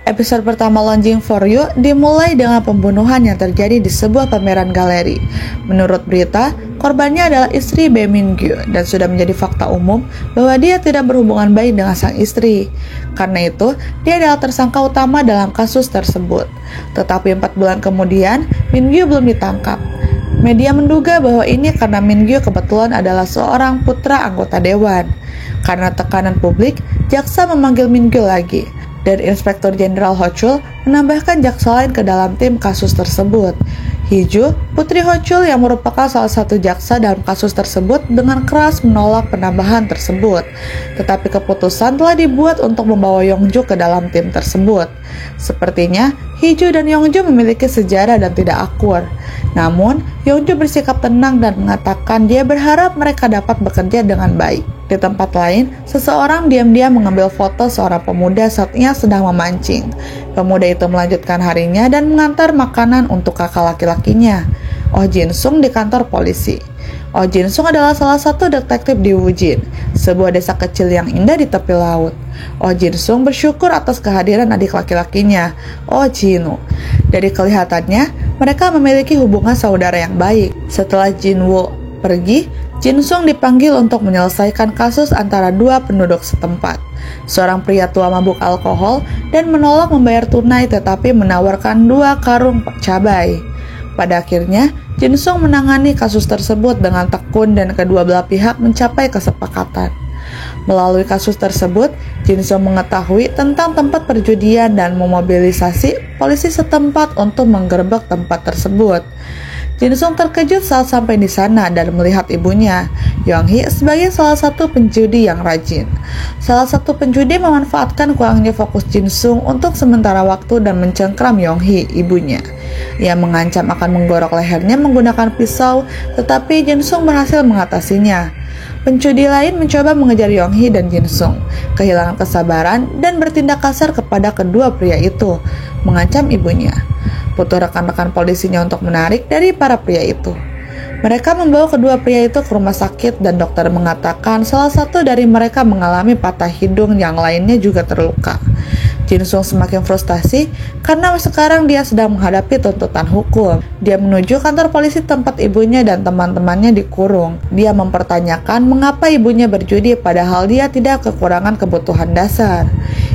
Episode pertama Longing for You dimulai dengan pembunuhan yang terjadi di sebuah pameran galeri. Menurut berita, korbannya adalah istri Bae Min-gyu dan sudah menjadi fakta umum bahwa dia tidak berhubungan baik dengan sang istri. Karena itu, dia adalah tersangka utama dalam kasus tersebut. Tetapi 4 bulan kemudian, Min-gyu belum ditangkap. Media menduga bahwa ini karena Min-gyu kebetulan adalah seorang putra anggota dewan. Karena tekanan publik, jaksa memanggil Min-gyu lagi. Dan Inspektur Jenderal Ho Chul menambahkan jaksa lain ke dalam tim kasus tersebut. Hee-ju, putri Ho Chul yang merupakan salah satu jaksa dalam kasus tersebut, dengan keras menolak penambahan tersebut. Tetapi keputusan telah dibuat untuk membawa Yong-ju ke dalam tim tersebut. Sepertinya, Hee-ju dan Yong-ju memiliki sejarah dan tidak akur. Namun, Yong-ju bersikap tenang dan mengatakan dia berharap mereka dapat bekerja dengan baik. Di tempat lain, seseorang diam-diam mengambil foto seorang pemuda saat ia sedang memancing. Pemuda itu melanjutkan harinya dan mengantar makanan untuk kakak laki-lakinya, Oh Jin-sung, di kantor polisi. Oh Jin-sung adalah salah satu detektif di Wujin, sebuah desa kecil yang indah di tepi laut. Oh Jin-sung bersyukur atas kehadiran adik laki-lakinya, Oh Jin-woo. Dari kelihatannya, mereka memiliki hubungan saudara yang baik. Setelah Jin-woo pergi, Jin-sung dipanggil untuk menyelesaikan kasus antara dua penduduk setempat. Seorang pria tua mabuk alkohol dan menolak membayar tunai tetapi menawarkan 2 karung cabai. Pada akhirnya, Jin-sung menangani kasus tersebut dengan tekun dan kedua belah pihak mencapai kesepakatan. Melalui kasus tersebut, Jin-sung mengetahui tentang tempat perjudian dan memobilisasi polisi setempat untuk menggerebek tempat tersebut. Jin-sung terkejut saat sampai di sana dan melihat ibunya, Yong-hee, sebagai salah satu penjudi yang rajin. Salah satu penjudi memanfaatkan kurangnya fokus Jin-sung untuk sementara waktu dan mencengkram Yong-hee, ibunya. Ia mengancam akan menggorok lehernya menggunakan pisau, tetapi Jin-sung berhasil mengatasinya. Penjudi lain mencoba mengejar Yong-hee dan Jin-sung, kehilangan kesabaran dan bertindak kasar kepada kedua pria itu, mengancam ibunya. Butuh rekan-rekan polisinya untuk menarik dari para pria itu. Mereka membawa kedua pria itu ke rumah sakit dan dokter mengatakan salah satu dari mereka mengalami patah hidung, yang lainnya juga terluka. Jin-sung semakin frustasi karena sekarang dia sedang menghadapi tuntutan hukum. Dia menuju kantor polisi tempat ibunya dan teman-temannya dikurung. Dia mempertanyakan mengapa ibunya berjudi padahal dia tidak kekurangan kebutuhan dasar.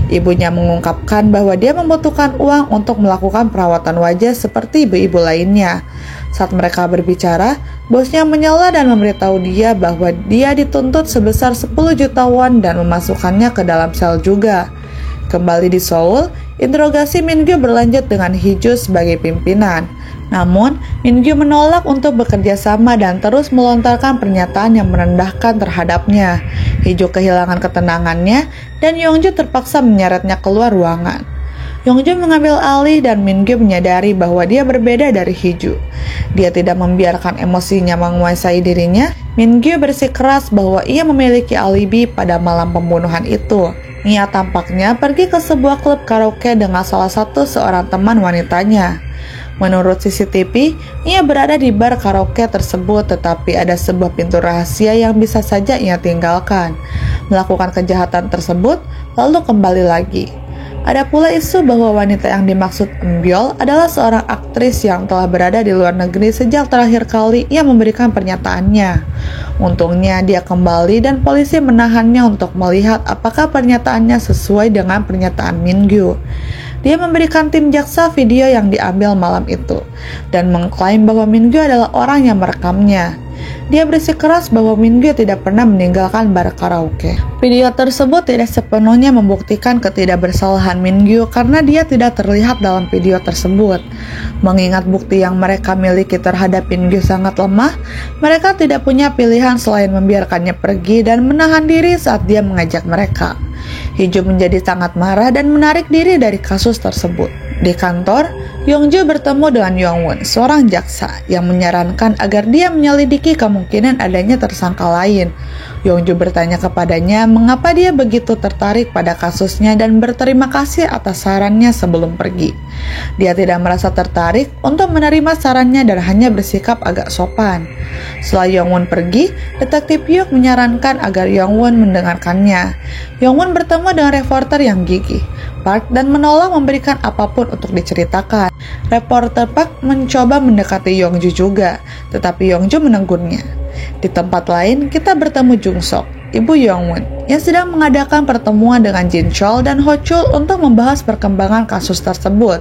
Ibunya mengungkapkan bahwa dia membutuhkan uang untuk melakukan perawatan wajah seperti ibu-ibu lainnya. Saat mereka berbicara, bosnya menyela dan memberitahu dia bahwa dia dituntut sebesar 10 juta won dan memasukkannya ke dalam sel juga. Kembali di Seoul, interogasi Min-gyu berlanjut dengan Hee-ju sebagai pimpinan. Namun, Min-gyu menolak untuk bekerja sama dan terus melontarkan pernyataan yang merendahkan terhadapnya. Hee-ju kehilangan ketenangannya dan Yong-ju terpaksa menyeretnya keluar ruangan. Yong-ju mengambil alih dan Min-gyu menyadari bahwa dia berbeda dari Hee-ju. Dia tidak membiarkan emosinya menguasai dirinya. Min-gyu bersikeras bahwa ia memiliki alibi pada malam pembunuhan itu. Ia tampaknya pergi ke sebuah klub karaoke dengan salah satu seorang teman wanitanya. Menurut CCTV, ia berada di bar karaoke tersebut, tetapi ada sebuah pintu rahasia yang bisa saja ia tinggalkan. Melakukan kejahatan tersebut, lalu kembali lagi. Ada pula isu bahwa wanita yang dimaksud Eun-byul adalah seorang aktris yang telah berada di luar negeri sejak terakhir kali ia memberikan pernyataannya. Untungnya dia kembali dan polisi menahannya untuk melihat apakah pernyataannya sesuai dengan pernyataan Min-gyu. Dia memberikan tim jaksa video yang diambil malam itu dan mengklaim bahwa Min-gyu adalah orang yang merekamnya. Dia bersikeras bahwa Min-gyu tidak pernah meninggalkan bar karaoke. Video tersebut tidak sepenuhnya membuktikan ketidakbersalahan Min-gyu karena dia tidak terlihat dalam video tersebut. Mengingat bukti yang mereka miliki terhadap Min-gyu sangat lemah, mereka tidak punya pilihan selain membiarkannya pergi dan menahan diri saat dia mengajak mereka. Hee-ju menjadi sangat marah dan menarik diri dari kasus tersebut. Di kantor, Yongju bertemu dengan Yongwon, seorang jaksa yang menyarankan agar dia menyelidiki kemungkinan adanya tersangka lain. Yongju bertanya kepadanya mengapa dia begitu tertarik pada kasusnya dan berterima kasih atas sarannya sebelum pergi. Dia tidak merasa tertarik untuk menerima sarannya dan hanya bersikap agak sopan. Setelah Yongwon pergi, detektif Hyuk menyarankan agar Yongwon mendengarkannya. Yongwon bertemu dengan reporter yang gigih, Park, dan menolak memberikan apapun untuk diceritakan. Reporter Park mencoba mendekati Yongju juga, tetapi Yongju menegurnya. Di tempat lain, kita bertemu Jung Sok, ibu Yongwon, yang sedang mengadakan pertemuan dengan Jin Chol dan Ho Chul untuk membahas perkembangan kasus tersebut.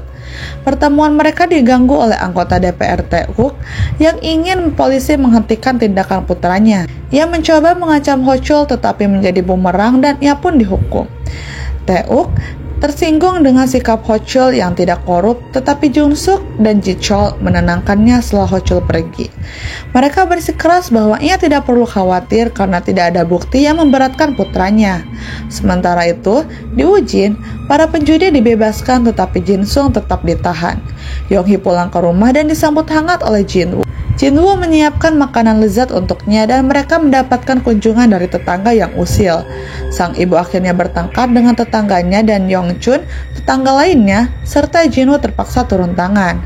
Pertemuan mereka diganggu oleh anggota DPR Tae-wook yang ingin polisi menghentikan tindakan putranya. Ia mencoba mengancam Ho Chul tetapi menjadi bumerang dan ia pun dihukum. Tae-wook tersinggung dengan sikap Ho Chul yang tidak korup, tetapi Jung Suk dan Ji Chol menenangkannya setelah Ho Chul pergi. Mereka bersikeras bahwa ia tidak perlu khawatir karena tidak ada bukti yang memberatkan putranya. Sementara itu, di Ujin, para penjudi dibebaskan tetapi Jin Sung tetap ditahan. Yong Hee pulang ke rumah dan disambut hangat oleh Jin Woo. Jin Woo menyiapkan makanan lezat untuknya dan mereka mendapatkan kunjungan dari tetangga yang usil. Sang ibu akhirnya bertengkar dengan tetangganya dan Yong Chun, tetangga lainnya, serta Jin Woo terpaksa turun tangan.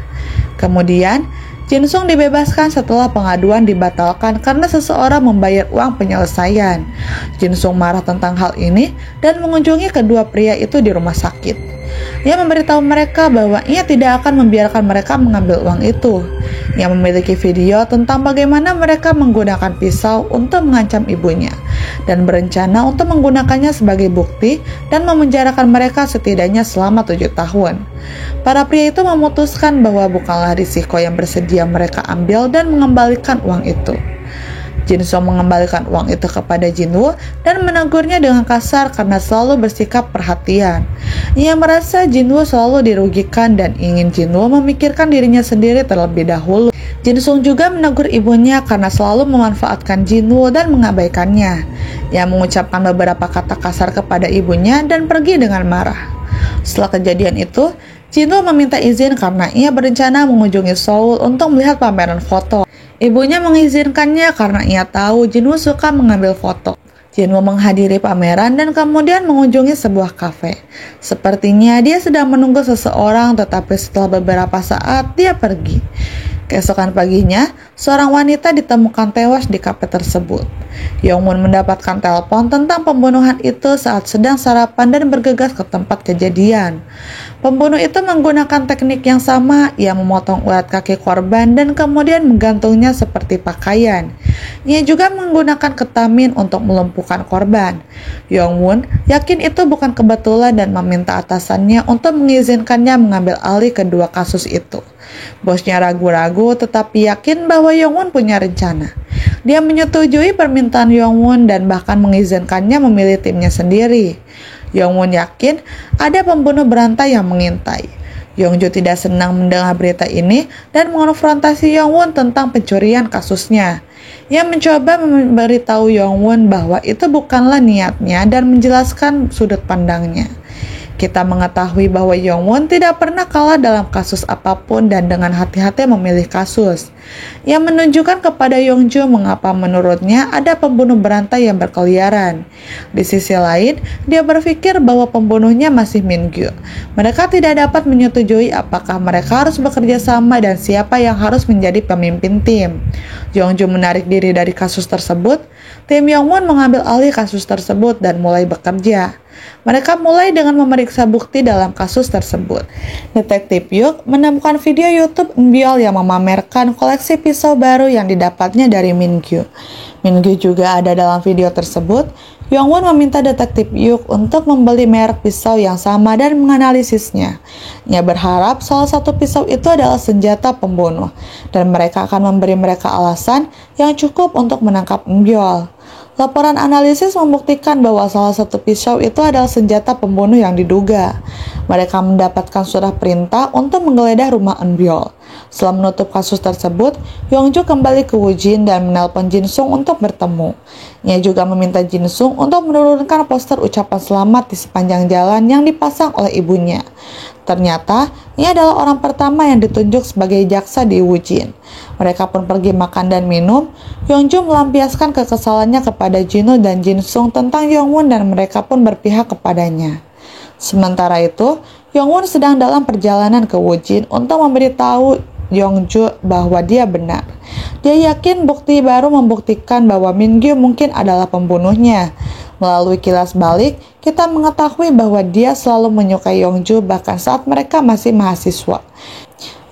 Kemudian, Jin Sung dibebaskan setelah pengaduan dibatalkan karena seseorang membayar uang penyelesaian. Jin Sung marah tentang hal ini dan mengunjungi kedua pria itu di rumah sakit. Ia memberitahu mereka bahwa ia tidak akan membiarkan mereka mengambil uang itu. Ia memiliki video tentang bagaimana mereka menggunakan pisau untuk mengancam ibunya dan berencana untuk menggunakannya sebagai bukti dan memenjarakan mereka setidaknya selama 7 tahun. Para pria itu memutuskan bahwa bukanlah risiko yang bersedia mereka ambil dan mengembalikan uang itu. Jin Sung mengembalikan uang itu kepada Jin Woo dan menegurnya dengan kasar karena selalu bersikap perhatian. Ia merasa Jin Woo selalu dirugikan dan ingin Jin Woo memikirkan dirinya sendiri terlebih dahulu. Jin Sung juga menegur ibunya karena selalu memanfaatkan Jin Woo dan mengabaikannya. Ia mengucapkan beberapa kata kasar kepada ibunya dan pergi dengan marah. Setelah kejadian itu, Jin Woo meminta izin karena ia berencana mengunjungi Seoul untuk melihat pameran foto. Ibunya mengizinkannya karena ia tahu Jin Woo suka mengambil foto. Jin Woo menghadiri pameran dan kemudian mengunjungi sebuah kafe. Sepertinya dia sedang menunggu seseorang, tetapi setelah beberapa saat dia pergi. Keesokan paginya, seorang wanita ditemukan tewas di kafe tersebut. Yongwon mendapatkan telepon tentang pembunuhan itu saat sedang sarapan dan bergegas ke tempat kejadian. Pembunuh itu menggunakan teknik yang sama, ia memotong urat kaki korban dan kemudian menggantungnya seperti pakaian. Ia juga menggunakan ketamin untuk melumpuhkan korban. Yongwon yakin itu bukan kebetulan dan meminta atasannya untuk mengizinkannya mengambil alih kedua kasus itu. Bosnya ragu-ragu tetapi yakin bahwa Yongwon punya rencana. Dia menyetujui permintaan Yongwon dan bahkan mengizinkannya memilih timnya sendiri. Yongwon yakin ada pembunuh berantai yang mengintai. Yongju tidak senang mendengar berita ini dan mengonfrontasi Yongwon tentang pencurian kasusnya. Ia mencoba memberitahu Yongwon bahwa itu bukanlah niatnya dan menjelaskan sudut pandangnya. Kita mengetahui bahwa Yongwon tidak pernah kalah dalam kasus apapun dan dengan hati-hati memilih kasus. Ia menunjukkan kepada Yongju mengapa menurutnya ada pembunuh berantai yang berkeliaran. Di sisi lain, dia berpikir bahwa pembunuhnya masih Min-gyu. Mereka tidak dapat menyetujui apakah mereka harus bekerja sama dan siapa yang harus menjadi pemimpin tim. Yongju menarik diri dari kasus tersebut. Tim Yongwon mengambil alih kasus tersebut dan mulai bekerja. Mereka mulai dengan memeriksa bukti dalam kasus tersebut. Detektif Hyuk menemukan video YouTube Eunbyul yang memamerkan koleksi pisau baru yang didapatnya dari Min-gyu. Min-gyu juga ada dalam video tersebut. Yongwon meminta detektif Hyuk untuk membeli merek pisau yang sama dan menganalisisnya. Ia berharap salah satu pisau itu adalah senjata pembunuh, dan mereka akan memberi mereka alasan yang cukup untuk menangkap Eunbyul. Laporan analisis membuktikan bahwa salah satu pisau itu adalah senjata pembunuh yang diduga. Mereka mendapatkan surat perintah untuk menggeledah rumah Eunbyul. Setelah menutup kasus tersebut, Yongju kembali ke Wujin dan menelpon Jin Sung untuk bertemu. Ia juga meminta Jin Sung untuk menurunkan poster ucapan selamat di sepanjang jalan yang dipasang oleh ibunya. Ternyata, ia adalah orang pertama yang ditunjuk sebagai jaksa di Wujin. Mereka pun pergi makan dan minum. Yongju melampiaskan kekesalannya kepada Jinwoo dan Jinsung tentang Yongwon dan mereka pun berpihak kepadanya. Sementara itu, Yongwon sedang dalam perjalanan ke Wujin untuk memberitahu Yongju bahwa dia benar. Dia yakin bukti baru membuktikan bahwa Mingyu mungkin adalah pembunuhnya. Melalui kilas balik, kita mengetahui bahwa dia selalu menyukai Yongju bahkan saat mereka masih mahasiswa.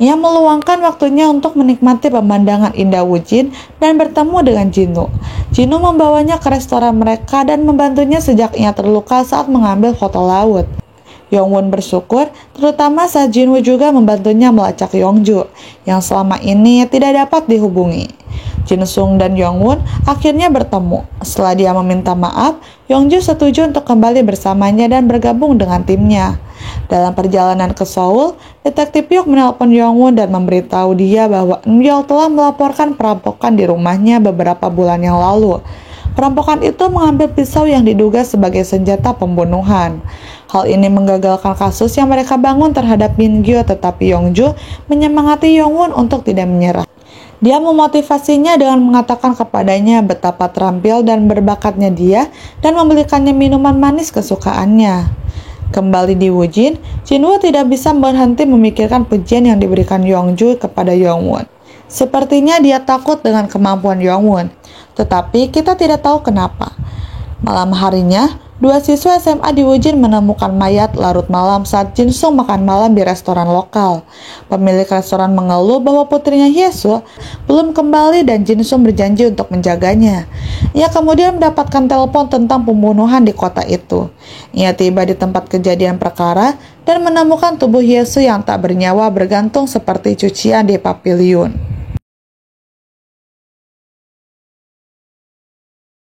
Ia meluangkan waktunya untuk menikmati pemandangan indah Wujin dan bertemu dengan Jinwoo. Jinwoo membawanya ke restoran mereka dan membantunya sejak ia terluka saat mengambil foto laut. Yongwon bersyukur, terutama saat Jinwoo juga membantunya melacak Yongju, yang selama ini tidak dapat dihubungi. Jinsung dan Yongwon akhirnya bertemu. Setelah dia meminta maaf, Yongju setuju untuk kembali bersamanya dan bergabung dengan timnya. Dalam perjalanan ke Seoul, detektif Hyuk menelpon Yongwon dan memberitahu dia bahwa Eun-yeol telah melaporkan perampokan di rumahnya beberapa bulan yang lalu. Perampokan itu mengambil pisau yang diduga sebagai senjata pembunuhan. Hal ini menggagalkan kasus yang mereka bangun terhadap Mingyu, tetapi Yongju menyemangati Yongwon untuk tidak menyerah. Dia memotivasinya dengan mengatakan kepadanya betapa terampil dan berbakatnya dia dan membelikannya minuman manis kesukaannya. Kembali di Wujin, Jinwoo tidak bisa berhenti memikirkan pujian yang diberikan Yongju kepada Yongwon. Sepertinya dia takut dengan kemampuan Yongwon, tetapi kita tidak tahu kenapa. Malam harinya, dua siswa SMA di Wujin menemukan mayat larut malam saat Jinsung makan malam di restoran lokal. Pemilik restoran mengeluh bahwa putrinya Hyesu belum kembali dan Jinsung berjanji untuk menjaganya. Ia kemudian mendapatkan telepon tentang pembunuhan di kota itu. Ia tiba di tempat kejadian perkara dan menemukan tubuh Hyesu yang tak bernyawa bergantung seperti cucian di paviliun.